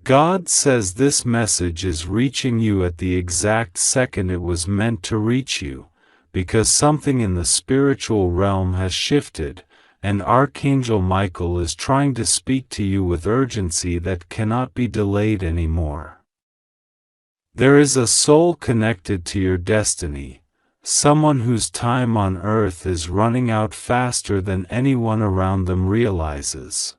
God says this message is reaching you at the exact second it was meant to reach you, because something in the spiritual realm has shifted, and Archangel Michael is trying to speak to you with urgency that cannot be delayed anymore. There is a soul connected to your destiny, someone whose time on earth is running out faster than anyone around them realizes.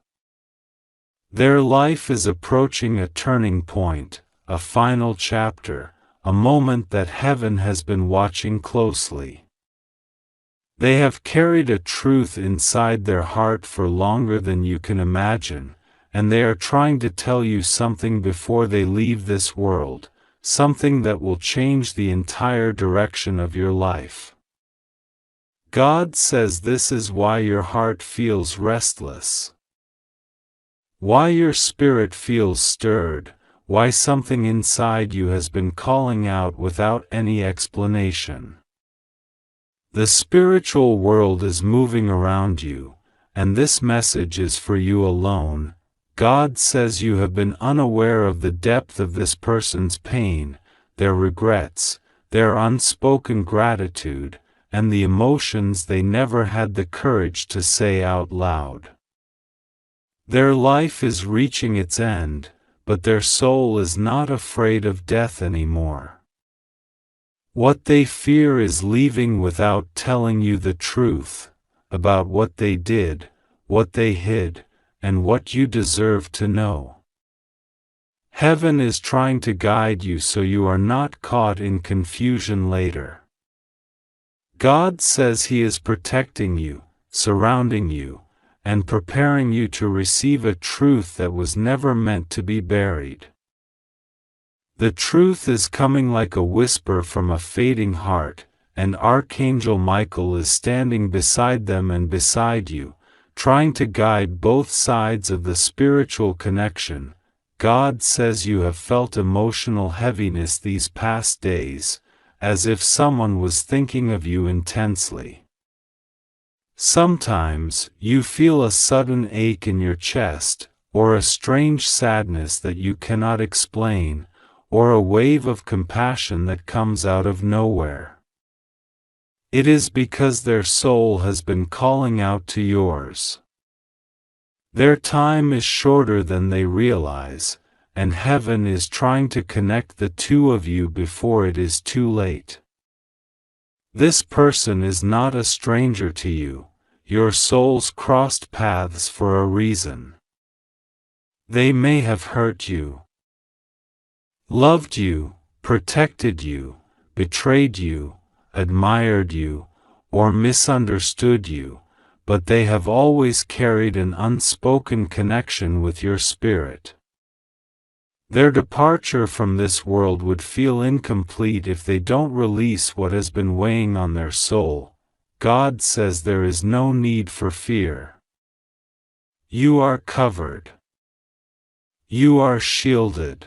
Their life is approaching a turning point, a final chapter, a moment that heaven has been watching closely. They have carried a truth inside their heart for longer than you can imagine, and they are trying to tell you something before they leave this world, something that will change the entire direction of your life. God says this is why your heart feels restless, why your spirit feels stirred, why something inside you has been calling out without any explanation. The spiritual world is moving around you, and this message is for you alone. God says you have been unaware of the depth of this person's pain, their regrets, their unspoken gratitude, and the emotions they never had the courage to say out loud. Their life is reaching its end, but their soul is not afraid of death anymore. What they fear is leaving without telling you the truth about what they did, what they hid, and what you deserve to know. Heaven is trying to guide you so you are not caught in confusion later. God says He is protecting you, surrounding you, and preparing you to receive a truth that was never meant to be buried. The truth is coming like a whisper from a fading heart, and Archangel Michael is standing beside them and beside you, trying to guide both sides of the spiritual connection. God says you have felt emotional heaviness these past days, as if someone was thinking of you intensely. Sometimes, you feel a sudden ache in your chest, or a strange sadness that you cannot explain, or a wave of compassion that comes out of nowhere. It is because their soul has been calling out to yours. Their time is shorter than they realize, and heaven is trying to connect the two of you before it is too late. This person is not a stranger to you. Your souls crossed paths for a reason. They may have hurt you, loved you, protected you, betrayed you, admired you, or misunderstood you, but they have always carried an unspoken connection with your spirit. Their departure from this world would feel incomplete if they don't release what has been weighing on their soul. God says there is no need for fear. You are covered. You are shielded.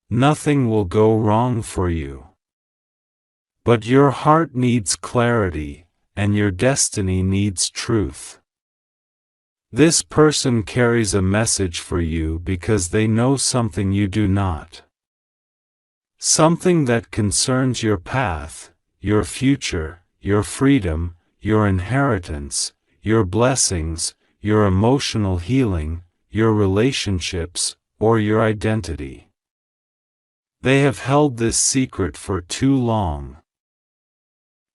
Nothing will go wrong for you. But your heart needs clarity, and your destiny needs truth. This person carries a message for you because they know something you do not. Something that concerns your path, your future, your freedom, your inheritance, your blessings, your emotional healing, your relationships, or your identity. They have held this secret for too long.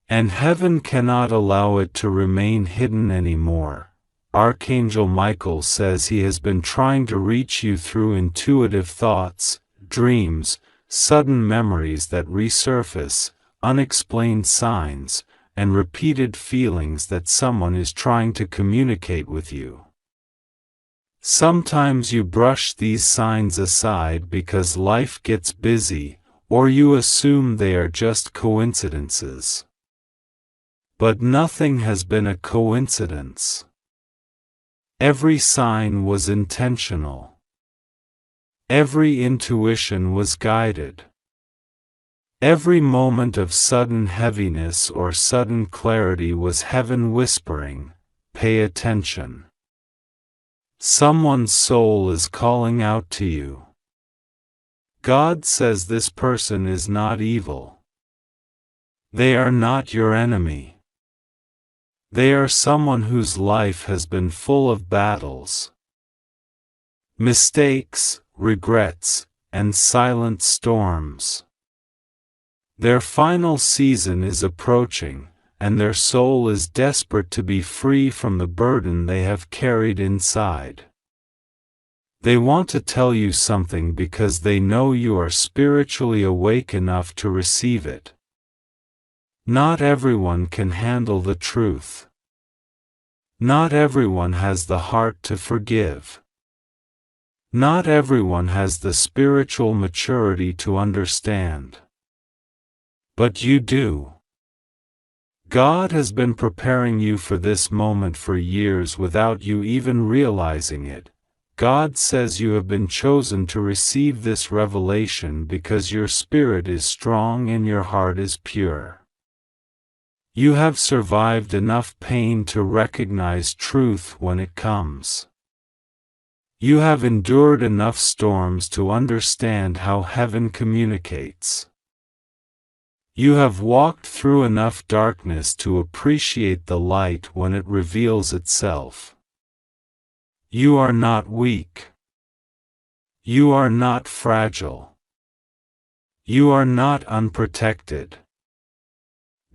And heaven cannot allow it to remain hidden anymore. Archangel Michael says he has been trying to reach you through intuitive thoughts, dreams, sudden memories that resurface, unexplained signs, and repeated feelings that someone is trying to communicate with you. Sometimes you brush these signs aside because life gets busy, or you assume they are just coincidences. But nothing has been a coincidence. Every sign was intentional. Every intuition was guided. Every moment of sudden heaviness or sudden clarity was heaven whispering, "Pay attention." Someone's soul is calling out to you. God says this person is not evil. They are not your enemy. They are someone whose life has been full of battles, mistakes, regrets, and silent storms. Their final season is approaching, and their soul is desperate to be free from the burden they have carried inside. They want to tell you something because they know you are spiritually awake enough to receive it. Not everyone can handle the truth. Not everyone has the heart to forgive. Not everyone has the spiritual maturity to understand. But you do. God has been preparing you for this moment for years without you even realizing it. God says you have been chosen to receive this revelation because your spirit is strong and your heart is pure. You have survived enough pain to recognize truth when it comes. You have endured enough storms to understand how heaven communicates. You have walked through enough darkness to appreciate the light when it reveals itself. You are not weak. You are not fragile. You are not unprotected.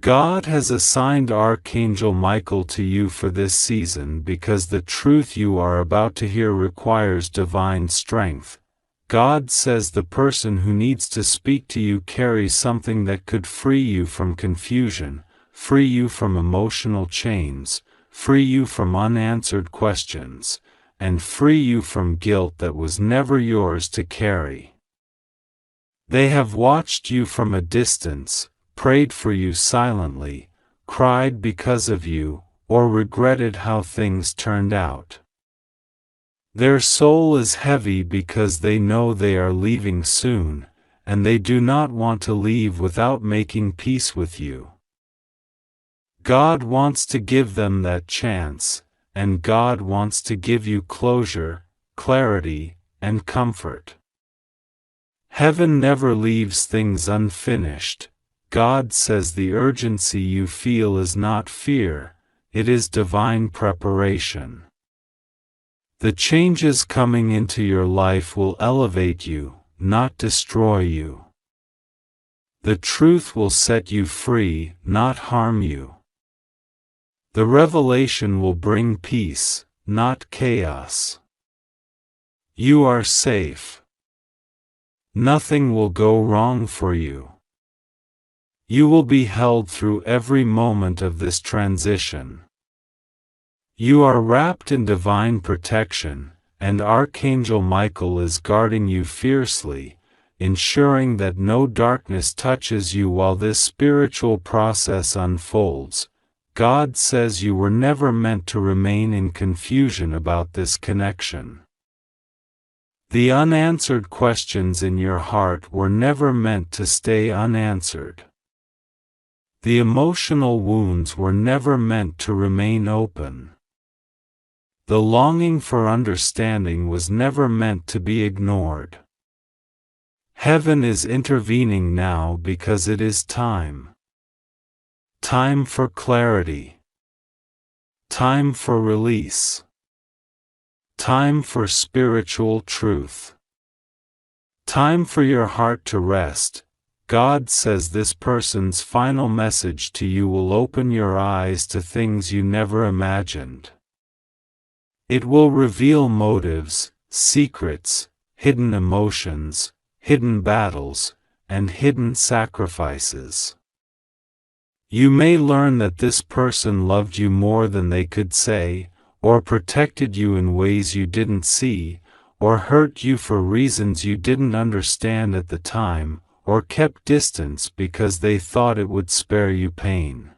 God has assigned Archangel Michael to you for this season because the truth you are about to hear requires divine strength. God says the person who needs to speak to you carries something that could free you from confusion, free you from emotional chains, free you from unanswered questions, and free you from guilt that was never yours to carry. They have watched you from a distance, prayed for you silently, cried because of you, or regretted how things turned out. Their soul is heavy because they know they are leaving soon, and they do not want to leave without making peace with you. God wants to give them that chance, and God wants to give you closure, clarity, and comfort. Heaven never leaves things unfinished. God says the urgency you feel is not fear, it is divine preparation. The changes coming into your life will elevate you, not destroy you. The truth will set you free, not harm you. The revelation will bring peace, not chaos. You are safe. Nothing will go wrong for you. You will be held through every moment of this transition. You are wrapped in divine protection, and Archangel Michael is guarding you fiercely, ensuring that no darkness touches you while this spiritual process unfolds. God says you were never meant to remain in confusion about this connection. The unanswered questions in your heart were never meant to stay unanswered. The emotional wounds were never meant to remain open. The longing for understanding was never meant to be ignored. Heaven is intervening now because it is time. Time for clarity. Time for release. Time for spiritual truth. Time for your heart to rest. God says this person's final message to you will open your eyes to things you never imagined. It will reveal motives, secrets, hidden emotions, hidden battles, and hidden sacrifices. You may learn that this person loved you more than they could say, or protected you in ways you didn't see, or hurt you for reasons you didn't understand at the time, or kept distance because they thought it would spare you pain.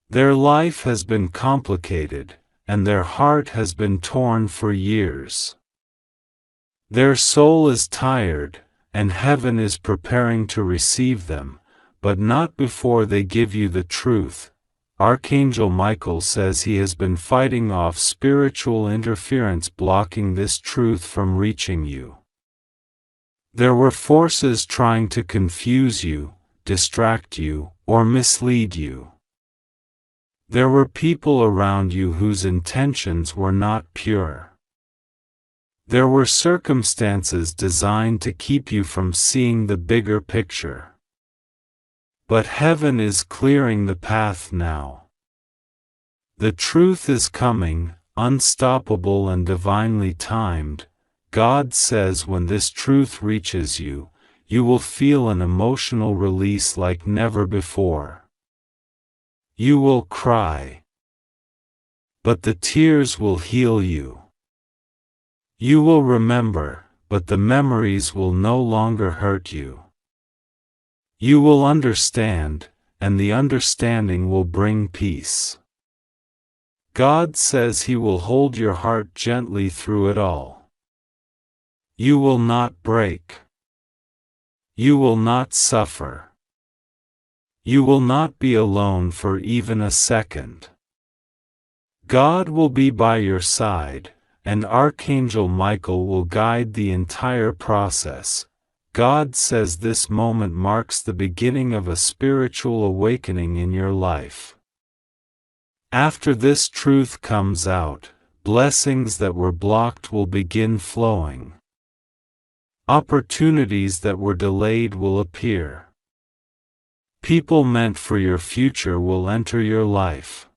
Their life has been complicated, and their heart has been torn for years. Their soul is tired, and heaven is preparing to receive them, but not before they give you the truth. Archangel Michael says he has been fighting off spiritual interference blocking this truth from reaching you. There were forces trying to confuse you, distract you, or mislead you. There were people around you whose intentions were not pure. There were circumstances designed to keep you from seeing the bigger picture. But heaven is clearing the path now. The truth is coming, unstoppable and divinely timed. God says when this truth reaches you, you will feel an emotional release like never before. You will cry. But the tears will heal you. You will remember, but the memories will no longer hurt you. You will understand, and the understanding will bring peace. God says He will hold your heart gently through it all. You will not break. You will not suffer. You will not be alone for even a second. God will be by your side, and Archangel Michael will guide the entire process. God says this moment marks the beginning of a spiritual awakening in your life. After this truth comes out, blessings that were blocked will begin flowing. Opportunities that were delayed will appear. People meant for your future will enter your life.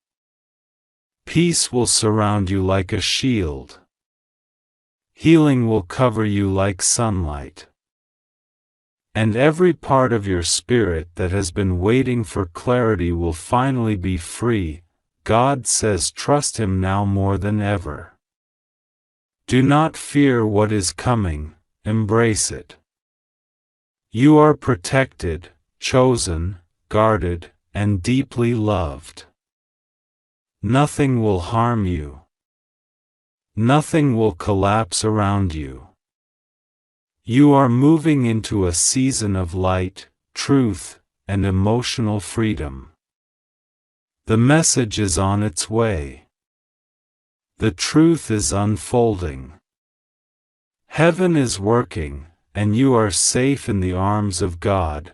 Peace will surround you like a shield. Healing will cover you like sunlight. And every part of your spirit that has been waiting for clarity will finally be free. God says trust Him now more than ever. Do not fear what is coming. Embrace it. You are protected, chosen, guarded, and deeply loved. Nothing will harm you. Nothing will collapse around you. You are moving into a season of light, truth, and emotional freedom. The message is on its way. The truth is unfolding. Heaven is working, and you are safe in the arms of God.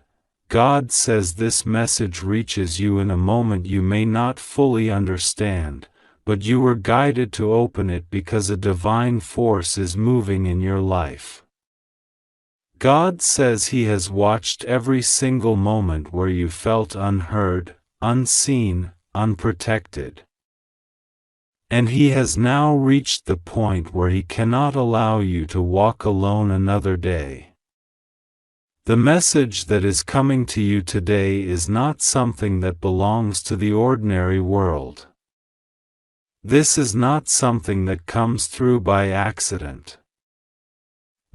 God says this message reaches you in a moment you may not fully understand, but you were guided to open it because a divine force is moving in your life. God says He has watched every single moment where you felt unheard, unseen, unprotected. And He has now reached the point where He cannot allow you to walk alone another day. The message that is coming to you today is not something that belongs to the ordinary world. This is not something that comes through by accident.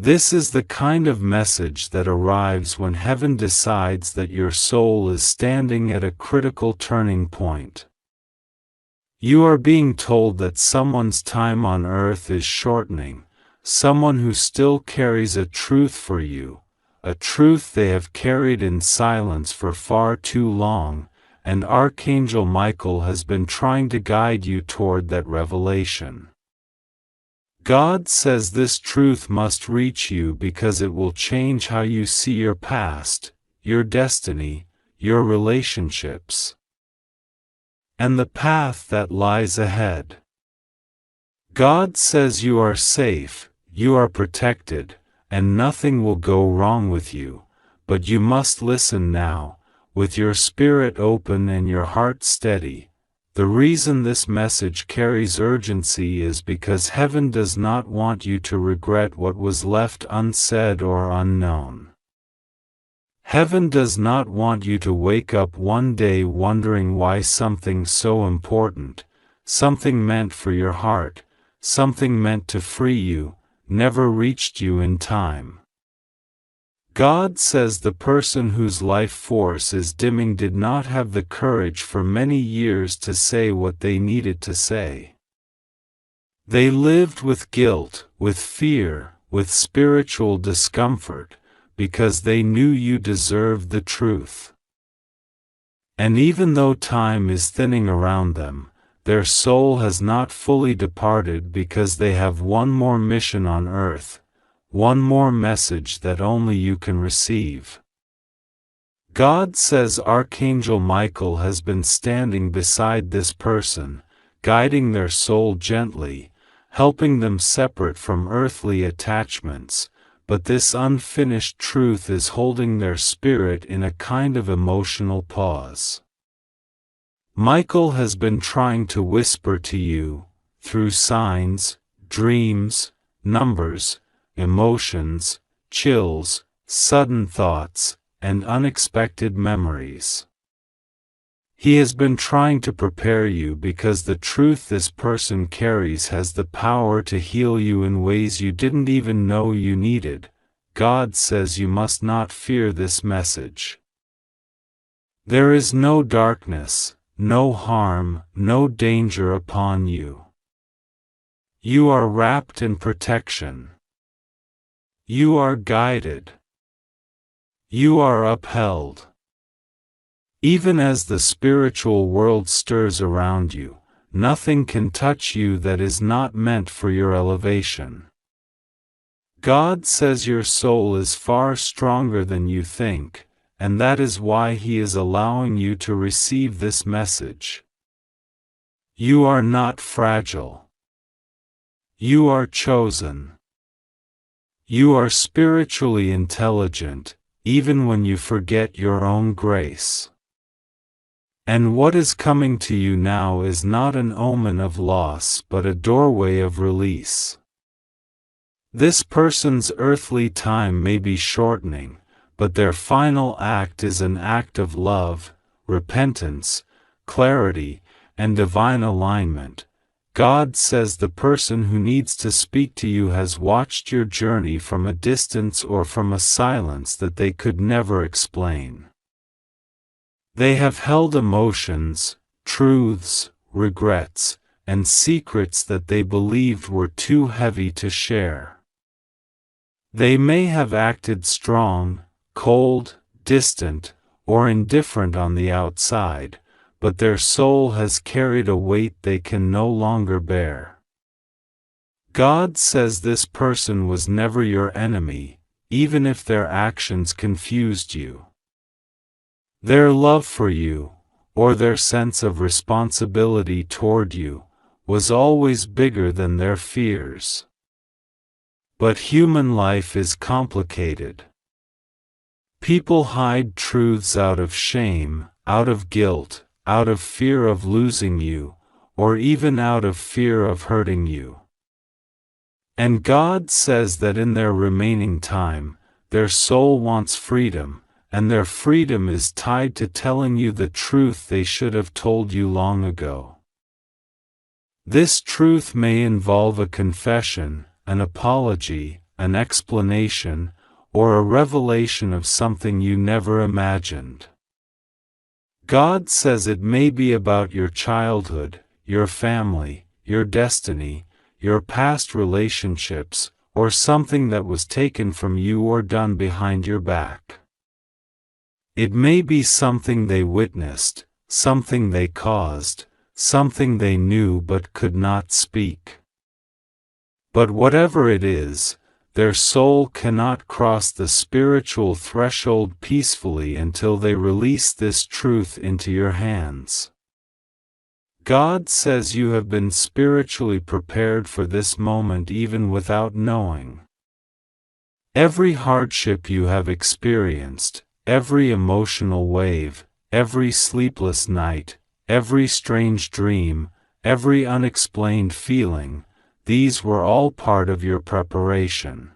This is the kind of message that arrives when heaven decides that your soul is standing at a critical turning point. You are being told that someone's time on earth is shortening, someone who still carries a truth for you, a truth they have carried in silence for far too long, and Archangel Michael has been trying to guide you toward that revelation. God says this truth must reach you because it will change how you see your past, your destiny, your relationships, and the path that lies ahead. God says you are safe, you are protected, and nothing will go wrong with you, but you must listen now, with your spirit open and your heart steady. The reason this message carries urgency is because heaven does not want you to regret what was left unsaid or unknown. Heaven does not want you to wake up one day wondering why something so important, something meant for your heart, something meant to free you, never reached you in time. God says the person whose life force is dimming did not have the courage for many years to say what they needed to say. They lived with guilt, with fear, with spiritual discomfort, because they knew you deserved the truth. And even though time is thinning around them, their soul has not fully departed because they have one more mission on earth, one more message that only you can receive. God says Archangel Michael has been standing beside this person, guiding their soul gently, helping them separate from earthly attachments, but this unfinished truth is holding their spirit in a kind of emotional pause. Michael has been trying to whisper to you, through signs, dreams, numbers, emotions, chills, sudden thoughts, and unexpected memories. He has been trying to prepare you because the truth this person carries has the power to heal you in ways you didn't even know you needed. God says you must not fear this message. There is no darkness, no harm, no danger upon you. You are wrapped in protection. You are guided. You are upheld. Even as the spiritual world stirs around you, nothing can touch you that is not meant for your elevation. God says your soul is far stronger than you think, and that is why He is allowing you to receive this message. You are not fragile. You are chosen. You are spiritually intelligent, even when you forget your own grace. And what is coming to you now is not an omen of loss but a doorway of release. This person's earthly time may be shortening, but their final act is an act of love, repentance, clarity, and divine alignment. God says the person who needs to speak to you has watched your journey from a distance or from a silence that they could never explain. They have held emotions, truths, regrets, and secrets that they believed were too heavy to share. They may have acted strong, cold, distant, or indifferent on the outside, but their soul has carried a weight they can no longer bear. God says this person was never your enemy, even if their actions confused you. Their love for you, or their sense of responsibility toward you, was always bigger than their fears. But human life is complicated. People hide truths out of shame, out of guilt, out of fear of losing you, or even out of fear of hurting you. And God says that in their remaining time, their soul wants freedom, and their freedom is tied to telling you the truth they should have told you long ago. This truth may involve a confession, an apology, an explanation, or a revelation of something you never imagined. God says it may be about your childhood, your family, your destiny, your past relationships, or something that was taken from you or done behind your back. It may be something they witnessed, something they caused, something they knew but could not speak. But whatever it is, their soul cannot cross the spiritual threshold peacefully until they release this truth into your hands. God says you have been spiritually prepared for this moment even without knowing. Every hardship you have experienced, every emotional wave, every sleepless night, every strange dream, every unexplained feeling, these were all part of your preparation.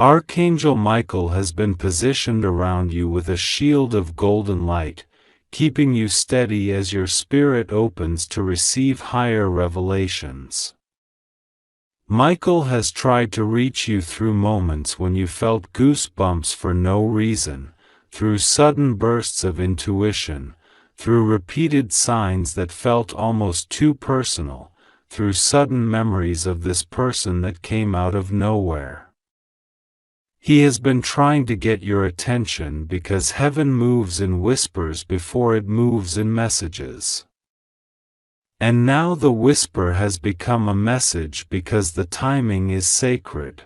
Archangel Michael has been positioned around you with a shield of golden light, keeping you steady as your spirit opens to receive higher revelations. Michael has tried to reach you through moments when you felt goosebumps for no reason, through sudden bursts of intuition, through repeated signs that felt almost too personal, through sudden memories of this person that came out of nowhere. He has been trying to get your attention because heaven moves in whispers before it moves in messages. And now the whisper has become a message because the timing is sacred.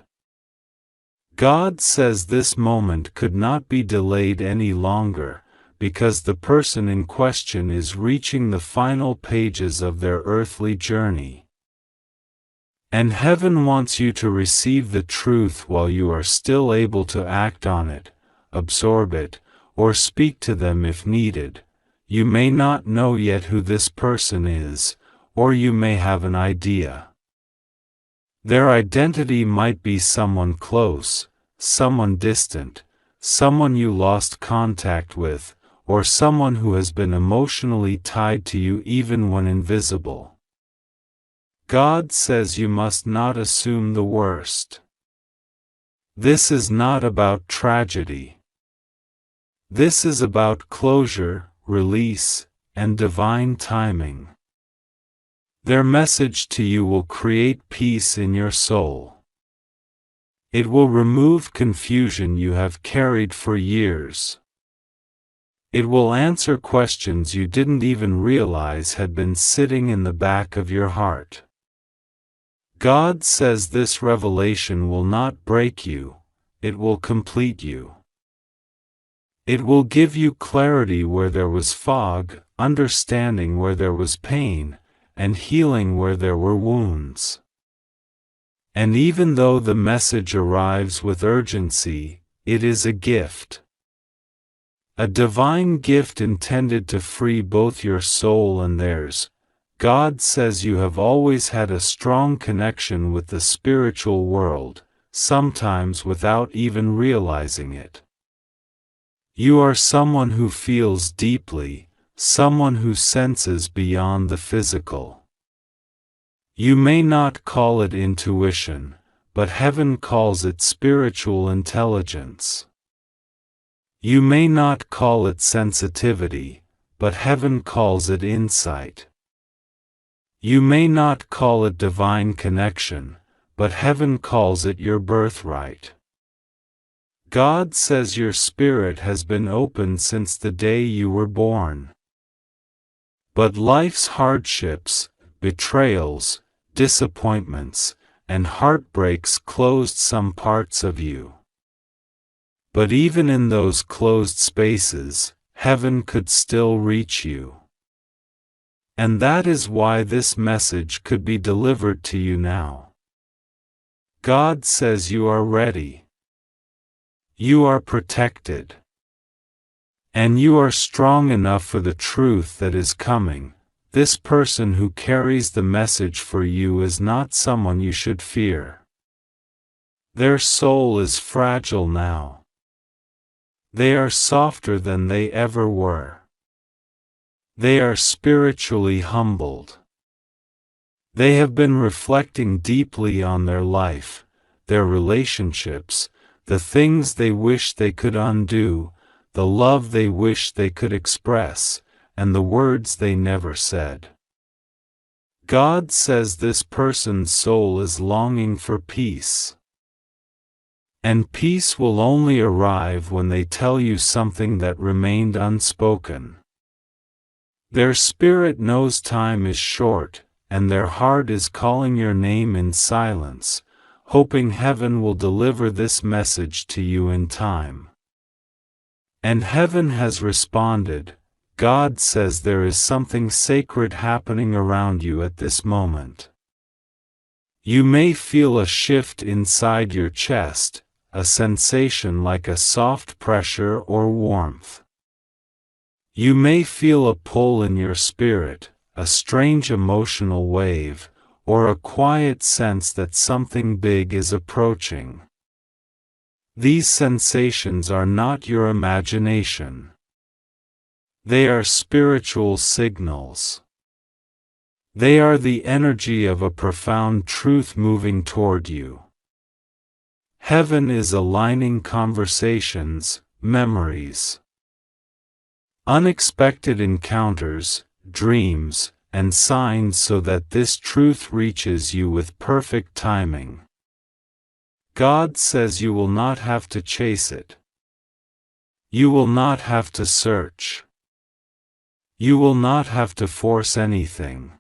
God says this moment could not be delayed any longer, because the person in question is reaching the final pages of their earthly journey. And heaven wants you to receive the truth while you are still able to act on it, absorb it, or speak to them if needed. You may not know yet who this person is, or you may have an idea. Their identity might be someone close, someone distant, someone you lost contact with, or someone who has been emotionally tied to you even when invisible. God says you must not assume the worst. This is not about tragedy. This is about closure, release, and divine timing. Their message to you will create peace in your soul. It will remove confusion you have carried for years. It will answer questions you didn't even realize had been sitting in the back of your heart. God says this revelation will not break you, it will complete you. It will give you clarity where there was fog, understanding where there was pain, and healing where there were wounds. And even though the message arrives with urgency, it is a gift. A divine gift intended to free both your soul and theirs. God says you have always had a strong connection with the spiritual world, sometimes without even realizing it. You are someone who feels deeply, someone who senses beyond the physical. You may not call it intuition, but heaven calls it spiritual intelligence. You may not call it sensitivity, but heaven calls it insight. You may not call it divine connection, but heaven calls it your birthright. God says your spirit has been open since the day you were born. But life's hardships, betrayals, disappointments, and heartbreaks closed some parts of you. But even in those closed spaces, heaven could still reach you. And that is why this message could be delivered to you now. God says you are ready. You are protected. And you are strong enough for the truth that is coming. This person who carries the message for you is not someone you should fear. Their soul is fragile now. They are softer than they ever were. They are spiritually humbled. They have been reflecting deeply on their life, their relationships, the things they wish they could undo, the love they wish they could express, and the words they never said. God says this person's soul is longing for peace. And peace will only arrive when they tell you something that remained unspoken. Their spirit knows time is short, and their heart is calling your name in silence, hoping heaven will deliver this message to you in time. And heaven has responded. God says there is something sacred happening around you at this moment. You may feel a shift inside your chest, a sensation like a soft pressure or warmth. You may feel a pull in your spirit, a strange emotional wave, or a quiet sense that something big is approaching. These sensations are not your imagination. They are spiritual signals. They are the energy of a profound truth moving toward you. Heaven is aligning conversations, memories, unexpected encounters, dreams, and signs so that this truth reaches you with perfect timing. God says you will not have to chase it. You will not have to search. You will not have to force anything.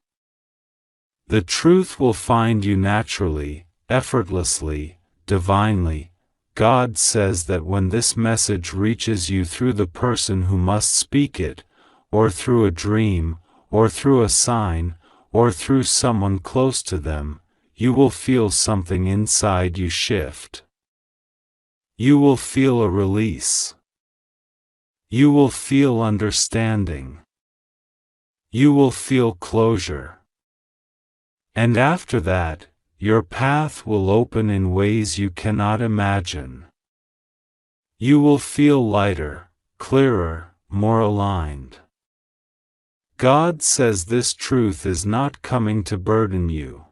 The truth will find you naturally, effortlessly, divinely. God says that when this message reaches you through the person who must speak it, or through a dream, or through a sign, or through someone close to them, you will feel something inside you shift. You will feel a release. You will feel understanding. You will feel closure. And after that, your path will open in ways you cannot imagine. You will feel lighter, clearer, more aligned. God says this truth is not coming to burden you.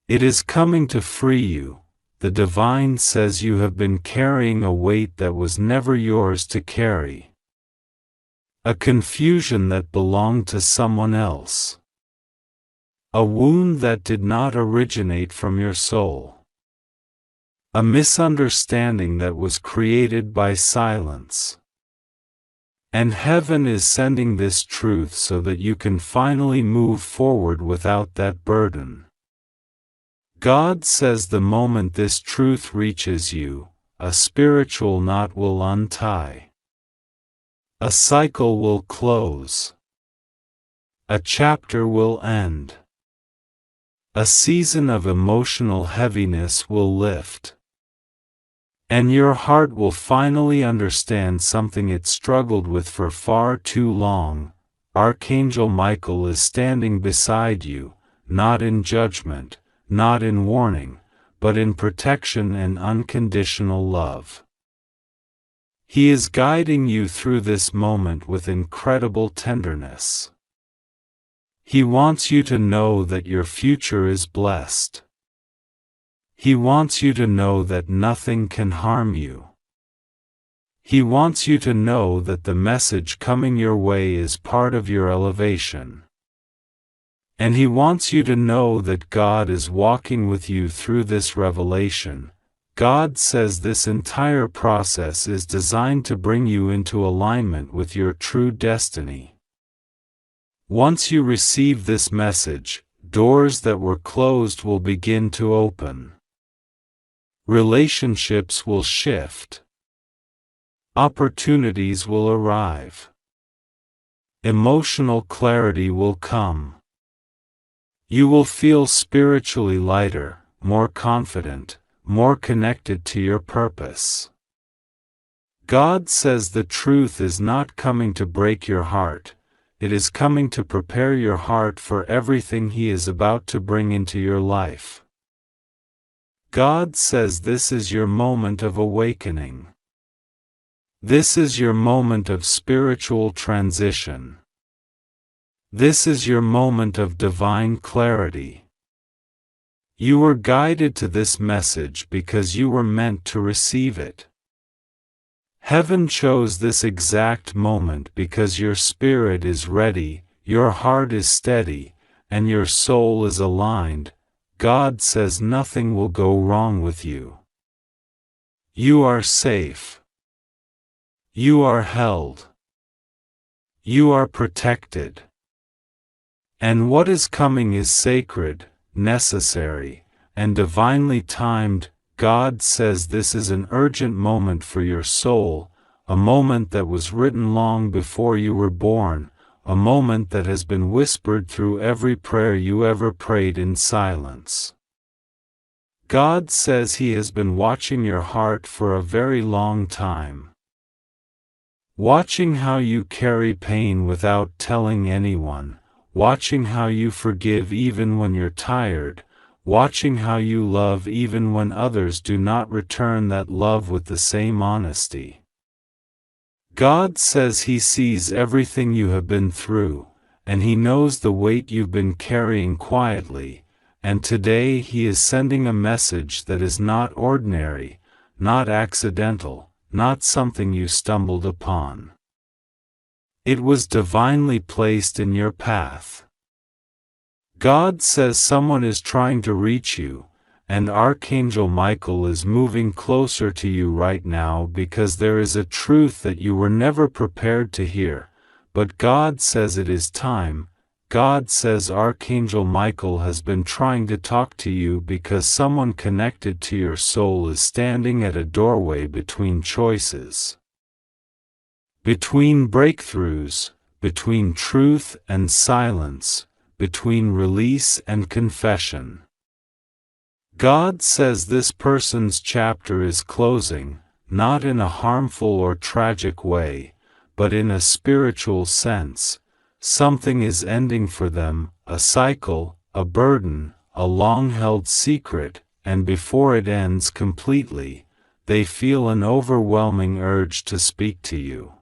It is coming to free you. The divine says you have been carrying a weight that was never yours to carry. A confusion that belonged to someone else. A wound that did not originate from your soul. A misunderstanding that was created by silence. And heaven is sending this truth so that you can finally move forward without that burden. God says the moment this truth reaches you, a spiritual knot will untie. A cycle will close. A chapter will end. A season of emotional heaviness will lift. And your heart will finally understand something it struggled with for far too long. Archangel Michael is standing beside you, not in judgment, not in warning, but in protection and unconditional love. He is guiding you through this moment with incredible tenderness. He wants you to know that your future is blessed. He wants you to know that nothing can harm you. He wants you to know that the message coming your way is part of your elevation. And He wants you to know that God is walking with you through this revelation. God says this entire process is designed to bring you into alignment with your true destiny. Once you receive this message, doors that were closed will begin to open. Relationships will shift. Opportunities will arrive. Emotional clarity will come. You will feel spiritually lighter, more confident, more connected to your purpose. God says the truth is not coming to break your heart. It is coming to prepare your heart for everything He is about to bring into your life. God says this is your moment of awakening. This is your moment of spiritual transition. This is your moment of divine clarity. You were guided to this message because you were meant to receive it. Heaven chose this exact moment because your spirit is ready, your heart is steady, and your soul is aligned. God says nothing will go wrong with you. You are safe. You are held. You are protected. And what is coming is sacred, necessary, and divinely timed. God says this is an urgent moment for your soul, a moment that was written long before you were born, a moment that has been whispered through every prayer you ever prayed in silence. God says He has been watching your heart for a very long time. Watching how you carry pain without telling anyone, watching how you forgive even when you're tired, watching how you love even when others do not return that love with the same honesty. God says He sees everything you have been through, and He knows the weight you've been carrying quietly, and today He is sending a message that is not ordinary, not accidental, not something you stumbled upon. It was divinely placed in your path. God says someone is trying to reach you, and Archangel Michael is moving closer to you right now because there is a truth that you were never prepared to hear, but God says it is time. God says Archangel Michael has been trying to talk to you because someone connected to your soul is standing at a doorway between choices, between breakthroughs, between truth and silence, between release and confession. God says this person's chapter is closing, not in a harmful or tragic way, but in a spiritual sense. Something is ending for them, a cycle, a burden, a long-held secret, and before it ends completely, they feel an overwhelming urge to speak to you.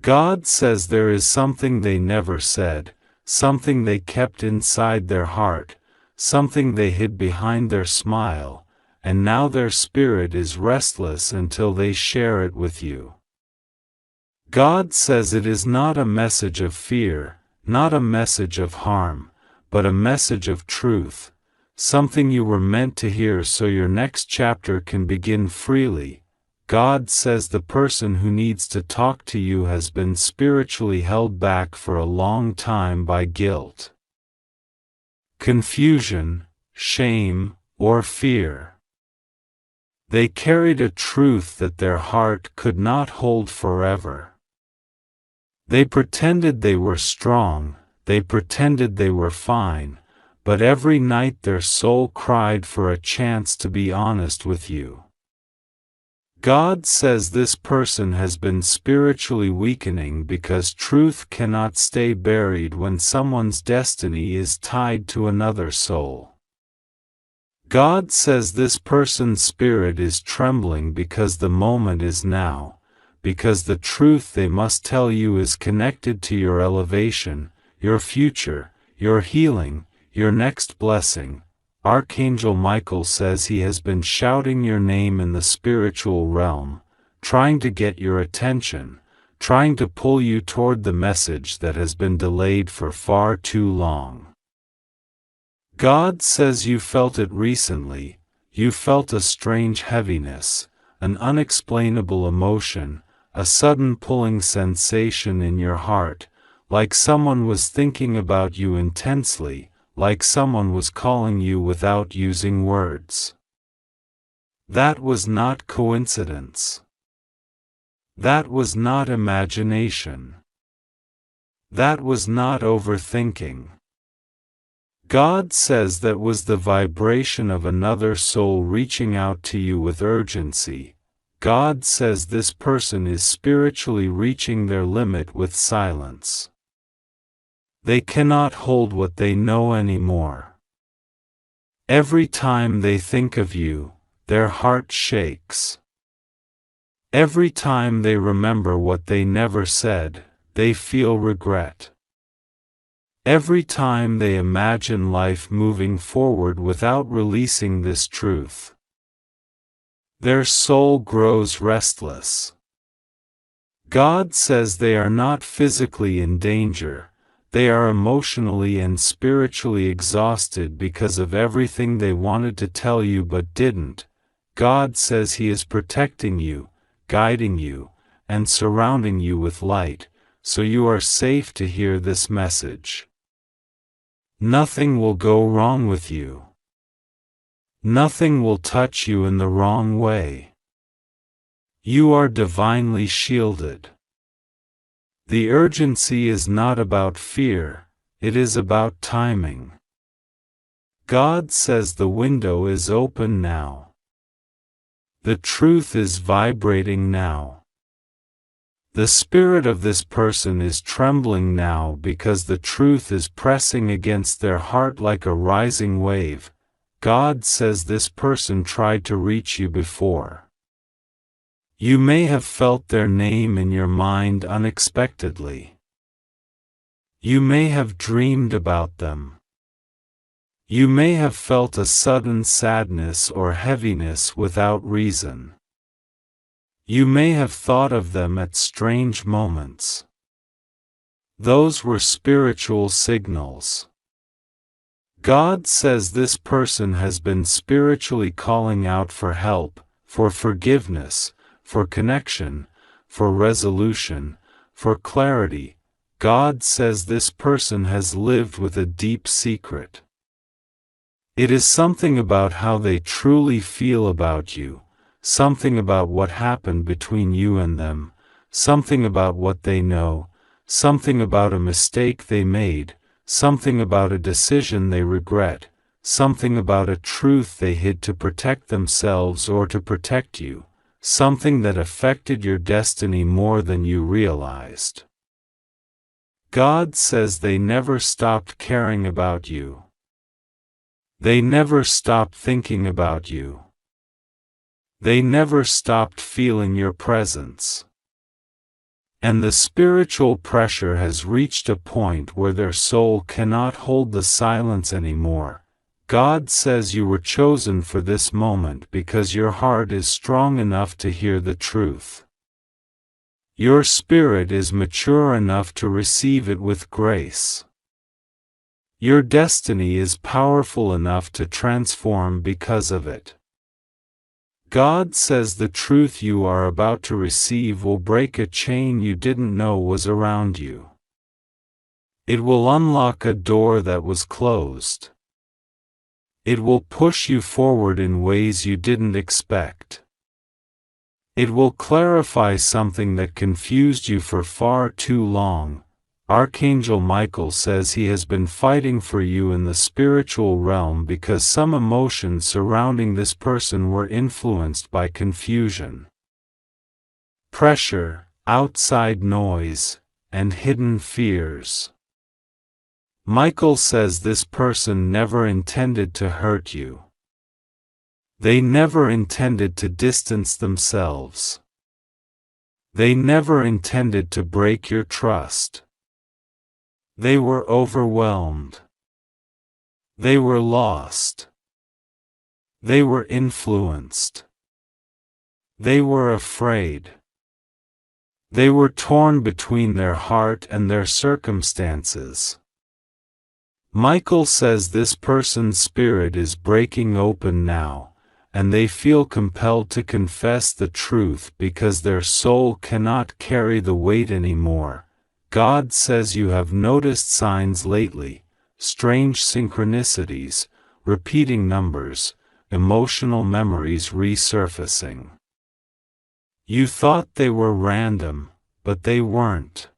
God says there is something they never said, something they kept inside their heart, something they hid behind their smile, and now their spirit is restless until they share it with you. God says it is not a message of fear, not a message of harm, but a message of truth, something you were meant to hear so your next chapter can begin freely. God says the person who needs to talk to you has been spiritually held back for a long time by guilt, confusion, shame, or fear. They carried a truth that their heart could not hold forever. They pretended they were strong, they pretended they were fine, but every night their soul cried for a chance to be honest with you. God says this person has been spiritually weakening because truth cannot stay buried when someone's destiny is tied to another soul. God says this person's spirit is trembling because the moment is now, because the truth they must tell you is connected to your elevation, your future, your healing, your next blessing. Archangel Michael says he has been shouting your name in the spiritual realm, trying to get your attention, trying to pull you toward the message that has been delayed for far too long. God says you felt it recently, you felt a strange heaviness, an unexplainable emotion, a sudden pulling sensation in your heart, like someone was thinking about you intensely, like someone was calling you without using words. That was not coincidence. That was not imagination. That was not overthinking. God says that was the vibration of another soul reaching out to you with urgency. God says this person is spiritually reaching their limit with silence. They cannot hold what they know anymore. Every time they think of you, their heart shakes. Every time they remember what they never said, they feel regret. Every time they imagine life moving forward without releasing this truth, their soul grows restless. God says they are not physically in danger, they are emotionally and spiritually exhausted because of everything they wanted to tell you but didn't. God says He is protecting you, guiding you, and surrounding you with light, so you are safe to hear this message. Nothing will go wrong with you. Nothing will touch you in the wrong way. You are divinely shielded. The urgency is not about fear, it is about timing. God says the window is open now. The truth is vibrating now. The spirit of this person is trembling now because the truth is pressing against their heart like a rising wave. God says this person tried to reach you before. You may have felt their name in your mind unexpectedly. You may have dreamed about them. You may have felt a sudden sadness or heaviness without reason. You may have thought of them at strange moments. Those were spiritual signals. God says this person has been spiritually calling out for help, for forgiveness, for connection, for resolution, for clarity. God says this person has lived with a deep secret. It is something about how they truly feel about you, something about what happened between you and them, something about what they know, something about a mistake they made, something about a decision they regret, something about a truth they hid to protect themselves or to protect you, something that affected your destiny more than you realized. God says they never stopped caring about you. They never stopped thinking about you. They never stopped feeling your presence. And the spiritual pressure has reached a point where their soul cannot hold the silence anymore. God says you were chosen for this moment because your heart is strong enough to hear the truth. Your spirit is mature enough to receive it with grace. Your destiny is powerful enough to transform because of it. God says the truth you are about to receive will break a chain you didn't know was around you. It will unlock a door that was closed. It will push you forward in ways you didn't expect. It will clarify something that confused you for far too long. Archangel Michael says he has been fighting for you in the spiritual realm because some emotions surrounding this person were influenced by confusion, pressure, outside noise, and hidden fears. Michael says this person never intended to hurt you. They never intended to distance themselves. They never intended to break your trust. They were overwhelmed. They were lost. They were influenced. They were afraid. They were torn between their heart and their circumstances. Michael says this person's spirit is breaking open now, and they feel compelled to confess the truth because their soul cannot carry the weight anymore. God says you have noticed signs lately, strange synchronicities, repeating numbers, emotional memories resurfacing. You thought they were random, but they weren't.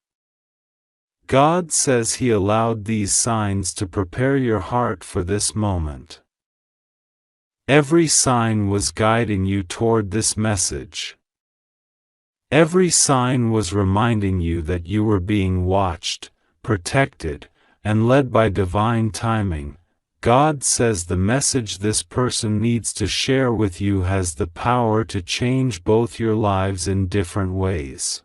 God says He allowed these signs to prepare your heart for this moment. Every sign was guiding you toward this message. Every sign was reminding you that you were being watched, protected, and led by divine timing. God says the message this person needs to share with you has the power to change both your lives in different ways.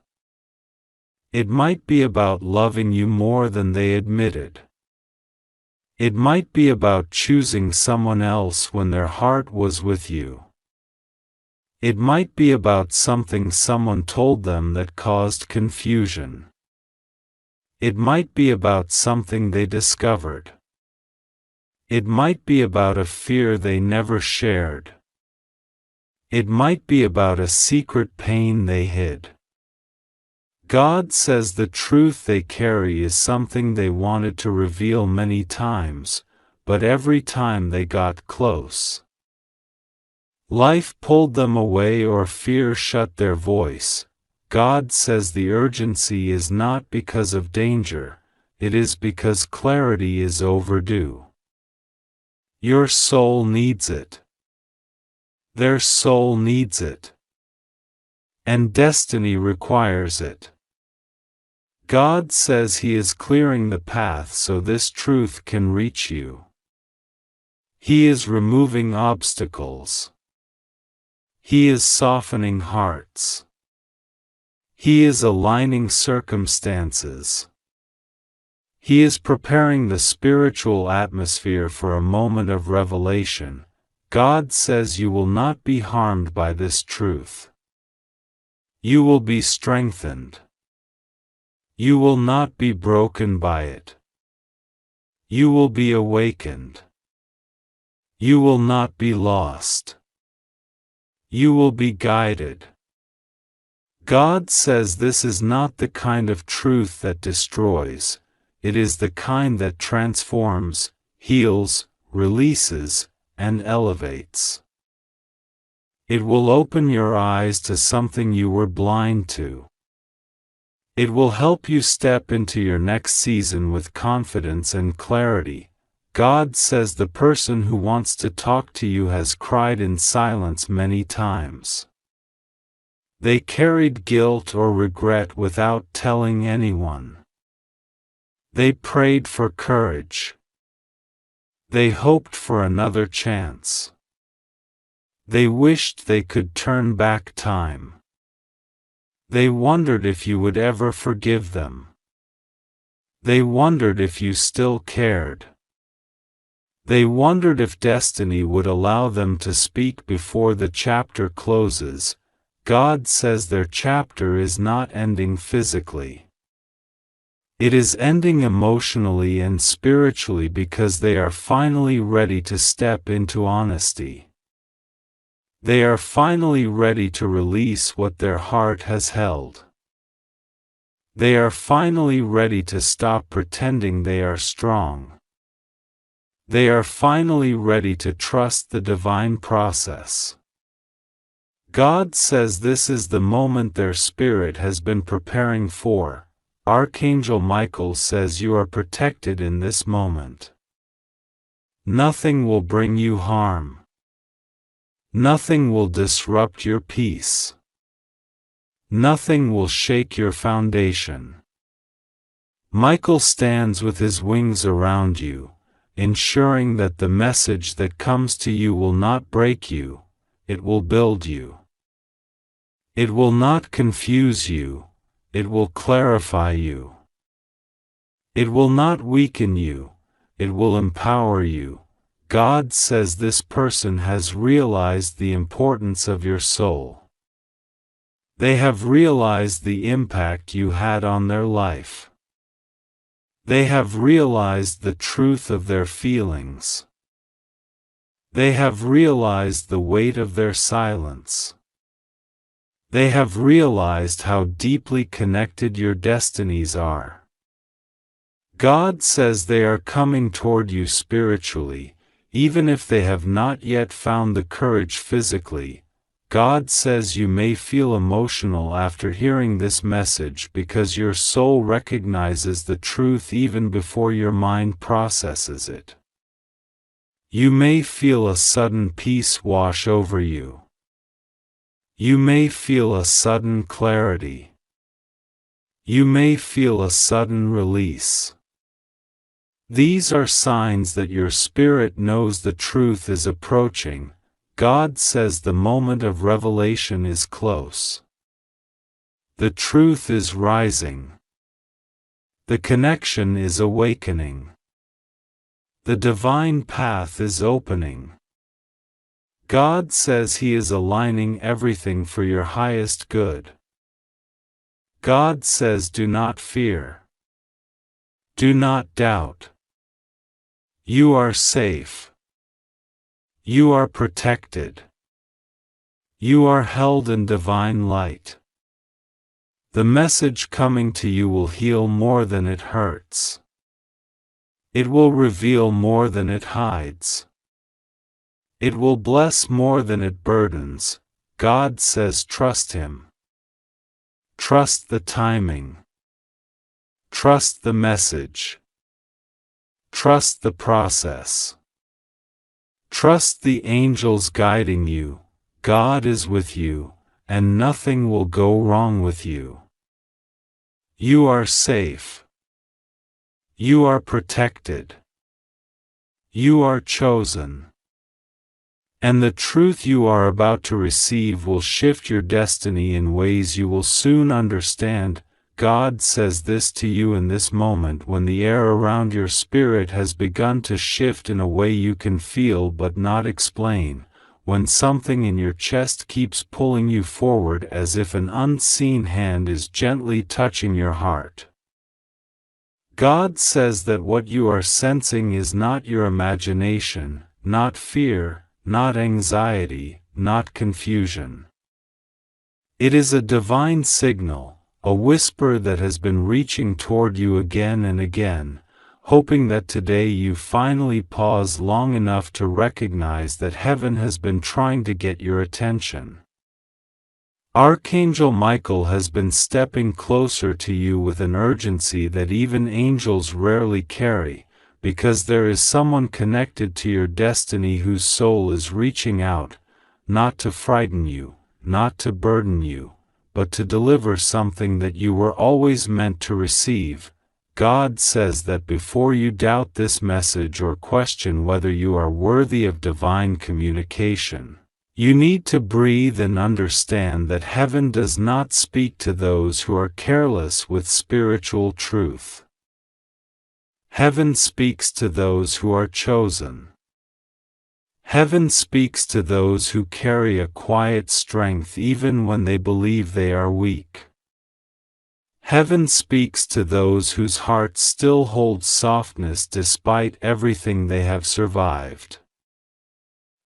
It might be about loving you more than they admitted. It might be about choosing someone else when their heart was with you. It might be about something someone told them that caused confusion. It might be about something they discovered. It might be about a fear they never shared. It might be about a secret pain they hid. God says the truth they carry is something they wanted to reveal many times, but every time they got close, life pulled them away or fear shut their voice. God says the urgency is not because of danger, it is because clarity is overdue. Your soul needs it. Their soul needs it. And destiny requires it. God says He is clearing the path so this truth can reach you. He is removing obstacles. He is softening hearts. He is aligning circumstances. He is preparing the spiritual atmosphere for a moment of revelation. God says you will not be harmed by this truth. You will be strengthened. You will not be broken by it. You will be awakened. You will not be lost. You will be guided. God says this is not the kind of truth that destroys, it is the kind that transforms, heals, releases, and elevates. It will open your eyes to something you were blind to. It will help you step into your next season with confidence and clarity. God says the person who wants to talk to you has cried in silence many times. They carried guilt or regret without telling anyone. They prayed for courage. They hoped for another chance. They wished they could turn back time. They wondered if you would ever forgive them. They wondered if you still cared. They wondered if destiny would allow them to speak before the chapter closes. God says their chapter is not ending physically. It is ending emotionally and spiritually because they are finally ready to step into honesty. They are finally ready to release what their heart has held. They are finally ready to stop pretending they are strong. They are finally ready to trust the divine process. God says this is the moment their spirit has been preparing for. Archangel Michael says you are protected in this moment. Nothing will bring you harm. Nothing will disrupt your peace. Nothing will shake your foundation. Michael stands with his wings around you, ensuring that the message that comes to you will not break you, it will build you. It will not confuse you, it will clarify you. It will not weaken you, it will empower you. God says this person has realized the importance of your soul. They have realized the impact you had on their life. They have realized the truth of their feelings. They have realized the weight of their silence. They have realized how deeply connected your destinies are. God says they are coming toward you spiritually, even if they have not yet found the courage physically. God says you may feel emotional after hearing this message because your soul recognizes the truth even before your mind processes it. You may feel a sudden peace wash over you. You may feel a sudden clarity. You may feel a sudden release. These are signs that your spirit knows the truth is approaching. God says the moment of revelation is close. The truth is rising. The connection is awakening. The divine path is opening. God says He is aligning everything for your highest good. God says do not fear. Do not doubt. You are safe. You are protected. You are held in divine light. The message coming to you will heal more than it hurts. It will reveal more than it hides. It will bless more than it burdens. God says trust Him. Trust the timing. Trust the message. Trust the process. Trust the angels guiding you. God is with you, and nothing will go wrong with you. You are safe. You are protected. You are chosen. And the truth you are about to receive will shift your destiny in ways you will soon understand. God says this to you in this moment when the air around your spirit has begun to shift in a way you can feel but not explain, when something in your chest keeps pulling you forward as if an unseen hand is gently touching your heart. God says that what you are sensing is not your imagination, not fear, not anxiety, not confusion. It is a divine signal, a whisper that has been reaching toward you again and again, hoping that today you finally pause long enough to recognize that heaven has been trying to get your attention. Archangel Michael has been stepping closer to you with an urgency that even angels rarely carry, because there is someone connected to your destiny whose soul is reaching out, not to frighten you, not to burden you, but to deliver something that you were always meant to receive. God says that before you doubt this message or question whether you are worthy of divine communication, you need to breathe and understand that heaven does not speak to those who are careless with spiritual truth. Heaven speaks to those who are chosen. Heaven speaks to those who carry a quiet strength even when they believe they are weak. Heaven speaks to those whose hearts still hold softness despite everything they have survived.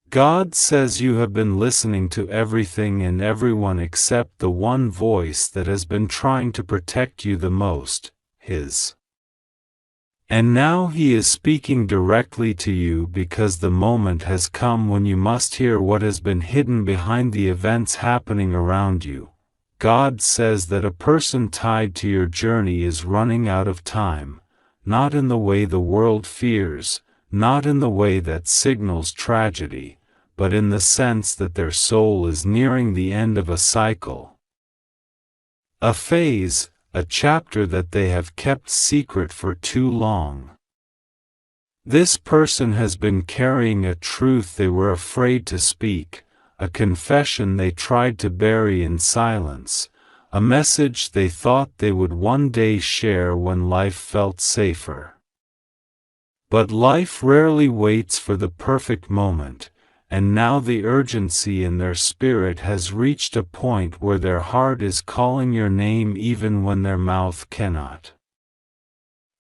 God says you have been listening to everything and everyone except the one voice that has been trying to protect you the most, His. And now He is speaking directly to you because the moment has come when you must hear what has been hidden behind the events happening around you. God says that a person tied to your journey is running out of time, not in the way the world fears, not in the way that signals tragedy, but in the sense that their soul is nearing the end of a cycle. A phase, a chapter that they have kept secret for too long. This person has been carrying a truth they were afraid to speak, a confession they tried to bury in silence, a message they thought they would one day share when life felt safer. But life rarely waits for the perfect moment, and now the urgency in their spirit has reached a point where their heart is calling your name even when their mouth cannot.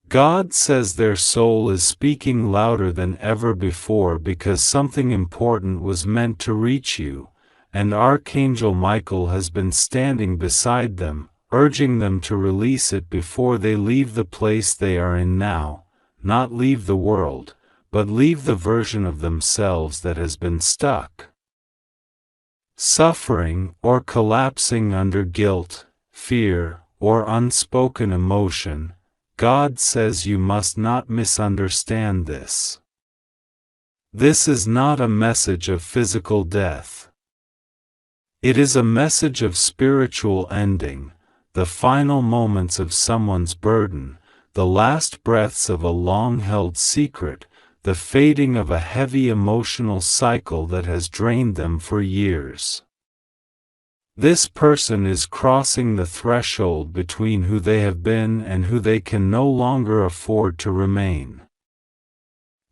God says their soul is speaking louder than ever before because something important was meant to reach you, and Archangel Michael has been standing beside them, urging them to release it before they leave the place they are in now, not leave the world, but leave the version of themselves that has been stuck, suffering, or collapsing under guilt, fear, or unspoken emotion. God says you must not misunderstand this. This is not a message of physical death. It is a message of spiritual ending, the final moments of someone's burden, the last breaths of a long-held secret, the fading of a heavy emotional cycle that has drained them for years. This person is crossing the threshold between who they have been and who they can no longer afford to remain.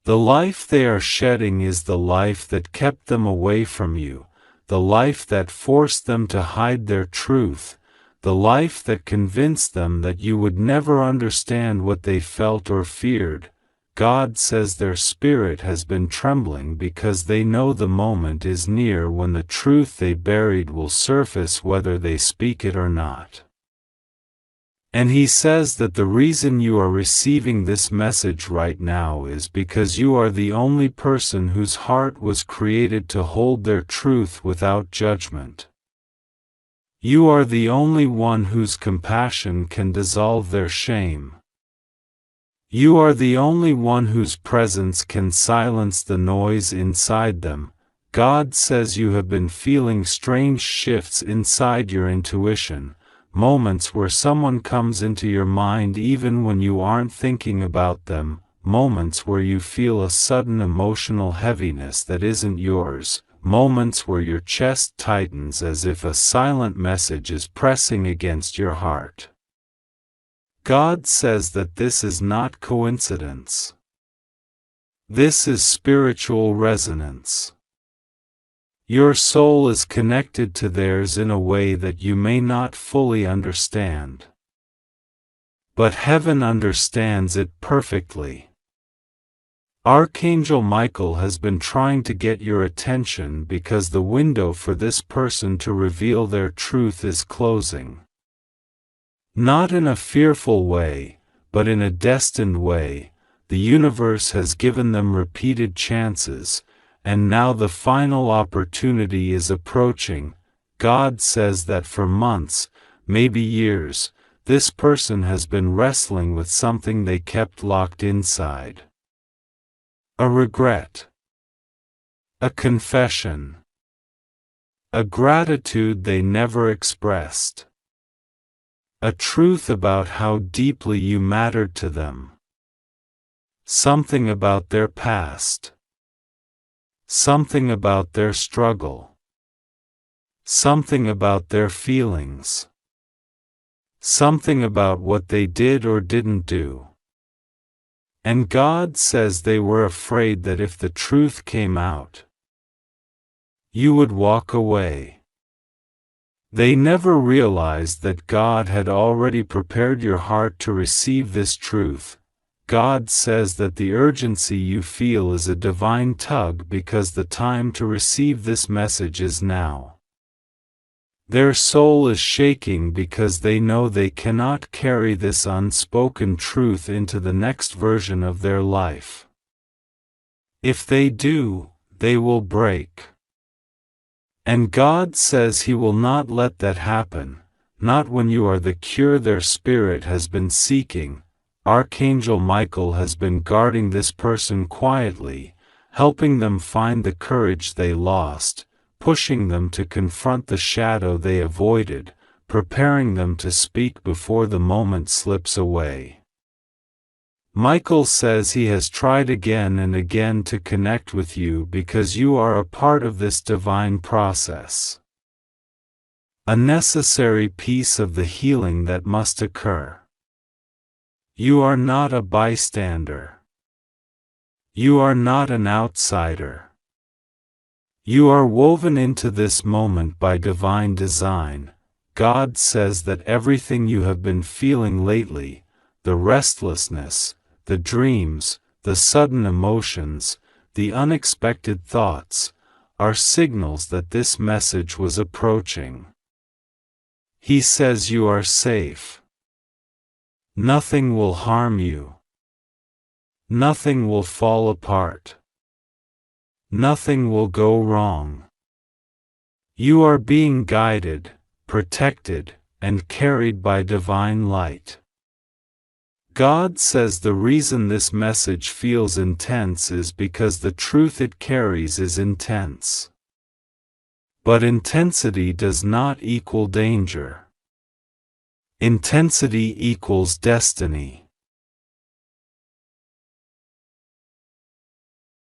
The life they are shedding is the life that kept them away from you, the life that forced them to hide their truth, the life that convinced them that you would never understand what they felt or feared. God says their spirit has been trembling because they know the moment is near when the truth they buried will surface whether they speak it or not. And He says that the reason you are receiving this message right now is because you are the only person whose heart was created to hold their truth without judgment. You are the only one whose compassion can dissolve their shame. You are the only one whose presence can silence the noise inside them. God says you have been feeling strange shifts inside your intuition, moments where someone comes into your mind even when you aren't thinking about them, moments where you feel a sudden emotional heaviness that isn't yours, moments where your chest tightens as if a silent message is pressing against your heart. God says that this is not coincidence. This is spiritual resonance. Your soul is connected to theirs in a way that you may not fully understand. But heaven understands it perfectly. Archangel Michael has been trying to get your attention because the window for this person to reveal their truth is closing. Not in a fearful way, but in a destined way. The universe has given them repeated chances, and now the final opportunity is approaching. God says that for months, maybe years, this person has been wrestling with something they kept locked inside. A regret. A confession. A gratitude they never expressed. A truth about how deeply you mattered to them. Something about their past. Something about their struggle. Something about their feelings. Something about what they did or didn't do. And God says they were afraid that if the truth came out, you would walk away. They never realized that God had already prepared your heart to receive this truth. God says that the urgency you feel is a divine tug because the time to receive this message is now. Their soul is shaking because they know they cannot carry this unspoken truth into the next version of their life. If they do, they will break. And God says He will not let that happen, not when you are the cure their spirit has been seeking. Archangel Michael has been guarding this person quietly, helping them find the courage they lost, pushing them to confront the shadow they avoided, preparing them to speak before the moment slips away. Michael says he has tried again and again to connect with you because you are a part of this divine process. A necessary piece of the healing that must occur. You are not a bystander. You are not an outsider. You are woven into this moment by divine design. God says that everything you have been feeling lately, the restlessness, the dreams, the sudden emotions, the unexpected thoughts, are signals that this message was approaching. He says you are safe. Nothing will harm you. Nothing will fall apart. Nothing will go wrong. You are being guided, protected, and carried by divine light. God says the reason this message feels intense is because the truth it carries is intense. But intensity does not equal danger. Intensity equals destiny.